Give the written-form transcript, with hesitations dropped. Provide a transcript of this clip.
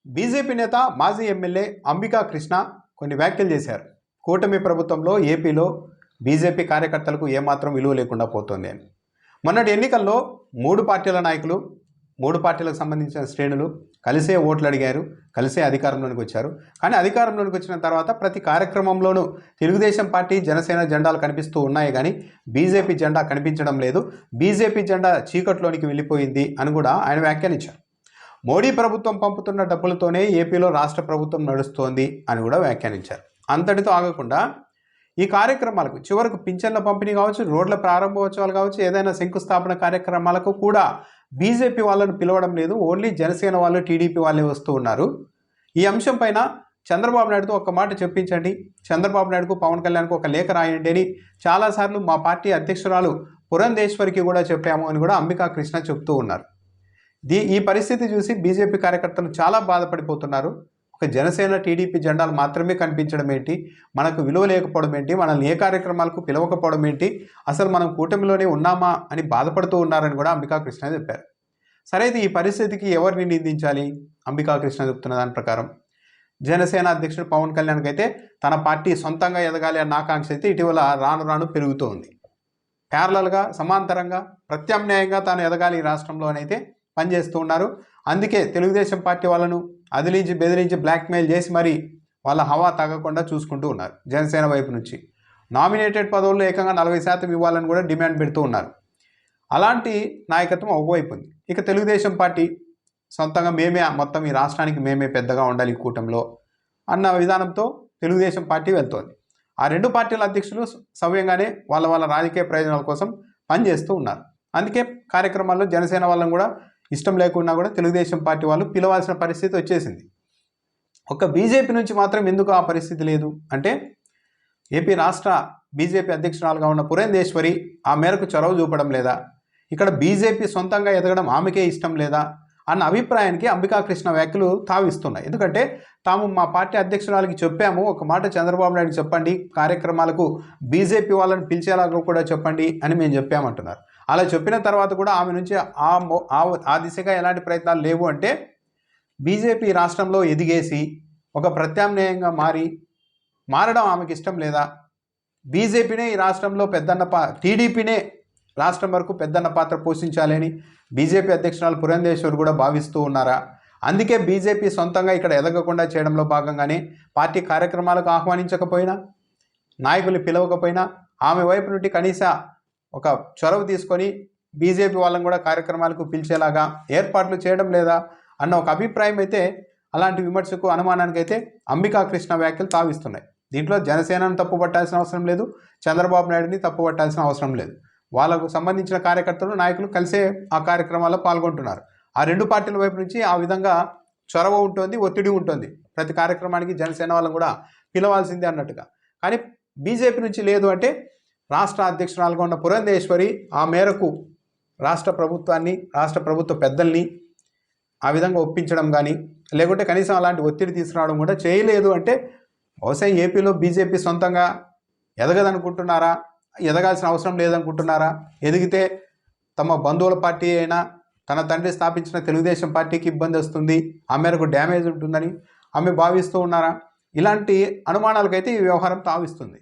BJP నేత మాజీ MLA Ambika Krishna కొన్ని వ్యాఖ్యలు చేశారు. కూటమి ప్రభుత్వంలో ఏపీలో బీజేపీ కార్యకర్తలకు ఏమాత్రం విలువ లేకుండా పోతోంది అని. మొన్నటి ఎన్నికల్లో మూడు పార్టీల నాయకులు, మూడు పార్టీలకు సంబంధించిన శ్రేణులు కలిసే ఓట్లు అడిగారు, కలిసే అధికారంలోనికి వచ్చారు. కానీ అధికారంలోనికి వచ్చిన తర్వాత ప్రతి కార్యక్రమంలోనూ తెలుగుదేశం పార్టీ, జనసేన జెండాలు కనిపిస్తూ ఉన్నాయి, కానీ బీజేపీ జెండా కనిపించడం లేదు. బీజేపీ జెండా చీకట్లోనికి వెళ్ళిపోయింది అని కూడా ఆయన వ్యాఖ్యానించారు. మోడీ ప్రభుత్వం పంపుతున్న డబ్బులతోనే ఏపీలో రాష్ట్ర ప్రభుత్వం నడుస్తోంది అని కూడా వ్యాఖ్యానించారు. అంతటితో ఆగకుండా ఈ కార్యక్రమాలకు చివరకు పింఛన్ల పంపిణీ కావచ్చు, రోడ్ల ప్రారంభోత్సవాలు కావచ్చు, ఏదైనా శంకుస్థాపన కార్యక్రమాలకు కూడా బీజేపీ వాళ్ళను పిలవడం లేదు. ఓన్లీ జనసేన వాళ్ళు, టీడీపీ వాళ్ళే వస్తూ ఉన్నారు. ఈ అంశం పైన చంద్రబాబు నాయుడుతో ఒక మాట చెప్పించండి, చంద్రబాబు నాయుడుకు, పవన్ కళ్యాణ్కు ఒక లేఖ రాయండి అని చాలాసార్లు మా పార్టీ అధ్యక్షురాలు పురంధేశ్వరికి కూడా చెప్పాము అని కూడా అంబికా కృష్ణ చెప్తూ ఉన్నారు. ఈ పరిస్థితి చూసి బీజేపీ కార్యకర్తలు చాలా బాధపడిపోతున్నారు. ఒక జనసేన, టీడీపీ జెండాలు మాత్రమే కనిపించడం ఏంటి, మనకు విలువ లేకపోవడం ఏంటి, మనల్ని ఏ కార్యక్రమాలకు పిలవకపోవడం ఏంటి, అసలు మనం కూటమిలోనే ఉన్నామా అని బాధపడుతూ ఉన్నారని కూడా అంబికా కృష్ణ చెప్పారు. సరే, అయితే ఈ పరిస్థితికి ఎవరిని నిందించాలి? అంబికా కృష్ణ చెప్తున్న దాని ప్రకారం జనసేన అధ్యక్షుడు పవన్ కళ్యాణ్కి అయితే తన పార్టీ సొంతంగా ఎదగాలి అన్న ఆకాంక్ష అయితే ఇటీవల రాను రాను పెరుగుతూ ఉంది. ప్యారలల్గా, సమాంతరంగా, ప్రత్యామ్నాయంగా తాను ఎదగాలి ఈ రాష్ట్రంలో అని అయితే పనిచేస్తూ ఉన్నారు. అందుకే తెలుగుదేశం పార్టీ వాళ్ళను అదిలించి బెదిరించి బ్లాక్మెయిల్ చేసి మరి వాళ్ళ హవా తగ్గకుండా చూసుకుంటూ ఉన్నారు. జనసేన వైపు నుంచి నామినేటెడ్ పదవుల్లో ఏకంగా 40% ఇవ్వాలని కూడా డిమాండ్ పెడుతూ ఉన్నారు. అలాంటి నాయకత్వం ఒకవైపు ఉంది. ఇక తెలుగుదేశం పార్టీ సొంతంగా మేమే మొత్తం ఈ రాష్ట్రానికి మేమే పెద్దగా ఉండాలి కూటమిలో అన్న విధానంతో తెలుగుదేశం పార్టీ వెళ్తోంది. ఆ రెండు పార్టీల అధ్యక్షులు సవ్యంగానే వాళ్ళ వాళ్ళ రాజకీయ ప్రయోజనాల కోసం పనిచేస్తూ ఉన్నారు. అందుకే కార్యక్రమాల్లో జనసేన వాళ్ళని కూడా ఇష్టం లేకున్నా కూడా తెలుగుదేశం పార్టీ వాళ్ళు పిలవాల్సిన పరిస్థితి వచ్చేసింది. ఒక బీజేపీ నుంచి మాత్రం ఎందుకు ఆ పరిస్థితి లేదు అంటే, ఏపీ రాష్ట్ర బీజేపీ అధ్యక్షురాలుగా ఉన్న పురంధేశ్వరి ఆ మేరకు చొరవ చూపడం లేదా, ఇక్కడ బీజేపీ సొంతంగా ఎదగడం ఆమెకే ఇష్టం లేదా అన్న అభిప్రాయానికి అంబికా కృష్ణ వ్యాఖ్యలు తావిస్తున్నాయి. ఎందుకంటే తాము మా పార్టీ అధ్యక్షురాలకి చెప్పాము, ఒక మాట చంద్రబాబు నాయుడు చెప్పండి, కార్యక్రమాలకు బీజేపీ వాళ్ళని పిలిచేలాగా కూడా చెప్పండి అని మేము చెప్పామంటున్నారు. అలా చెప్పిన తర్వాత కూడా ఆమె నుంచి ఆ దిశగా ఎలాంటి ప్రయత్నాలు లేవు అంటే, బీజేపీ రాష్ట్రంలో ఎదిగేసి ఒక ప్రత్యామ్నాయంగా మారడం ఆమెకి ఇష్టం లేదా, బీజేపీనే ఈ రాష్ట్రంలో టీడీపీనే రాష్ట్రం వరకు పెద్దన్న పాత్ర పోషించాలి అని బీజేపీ అధ్యక్షురాలు పురంధేశ్వర్ కూడా భావిస్తూ ఉన్నారా? అందుకే బీజేపీ సొంతంగా ఇక్కడ ఎదగకుండా చేయడంలో భాగంగానే పార్టీ కార్యక్రమాలకు ఆహ్వానించకపోయినా, నాయకులు పిలవకపోయినా ఆమె వైపు నుండి కనీస ఒక చొరవ తీసుకొని బీజేపీ వాళ్ళని కూడా కార్యక్రమాలకు పిలిచేలాగా ఏర్పాట్లు చేయడం లేదా అన్న ఒక అభిప్రాయం అయితే, అలాంటి విమర్శకు, అనుమానానికి అయితే అంబికా కృష్ణ వ్యాఖ్యలు తావిస్తున్నాయి. దీంట్లో జనసేనను తప్పుపట్టాల్సిన అవసరం లేదు, చంద్రబాబు నాయుడిని తప్పుపట్టాల్సిన అవసరం లేదు. వాళ్ళకు సంబంధించిన కార్యకర్తలు, నాయకులు కలిసే ఆ కార్యక్రమాల్లో పాల్గొంటున్నారు. ఆ రెండు పార్టీల వైపు నుంచి ఆ విధంగా చొరవ ఉంటుంది, ఒత్తిడి ఉంటుంది. ప్రతి కార్యక్రమానికి జనసేన వాళ్ళని కూడా పిలవాల్సిందే అన్నట్టుగా. కానీ బీజేపీ నుంచి లేదు అంటే, రాష్ట్ర అధ్యక్షురాలుగా ఉన్న పురంధేశ్వరి ఆ మేరకు రాష్ట్ర ప్రభుత్వాన్ని, రాష్ట్ర ప్రభుత్వ పెద్దల్ని ఆ విధంగా ఒప్పించడం కానీ, లేకుంటే కనీసం అలాంటి ఒత్తిడి తీసుకురావడం కూడా చేయలేదు అంటే, బహుశా ఏపీలో బీజేపీ సొంతంగా ఎదగదనుకుంటున్నారా, ఎదగాల్సిన అవసరం లేదనుకుంటున్నారా, ఎదిగితే తమ బంధువుల పార్టీ అయినా తన తండ్రి స్థాపించిన తెలుగుదేశం పార్టీకి ఇబ్బంది వస్తుంది, ఆ మేరకు డ్యామేజ్ ఉంటుందని ఆమె భావిస్తూ ఉన్నారా? ఇలాంటి అనుమానాలకైతే ఈ వ్యవహారం తావిస్తుంది.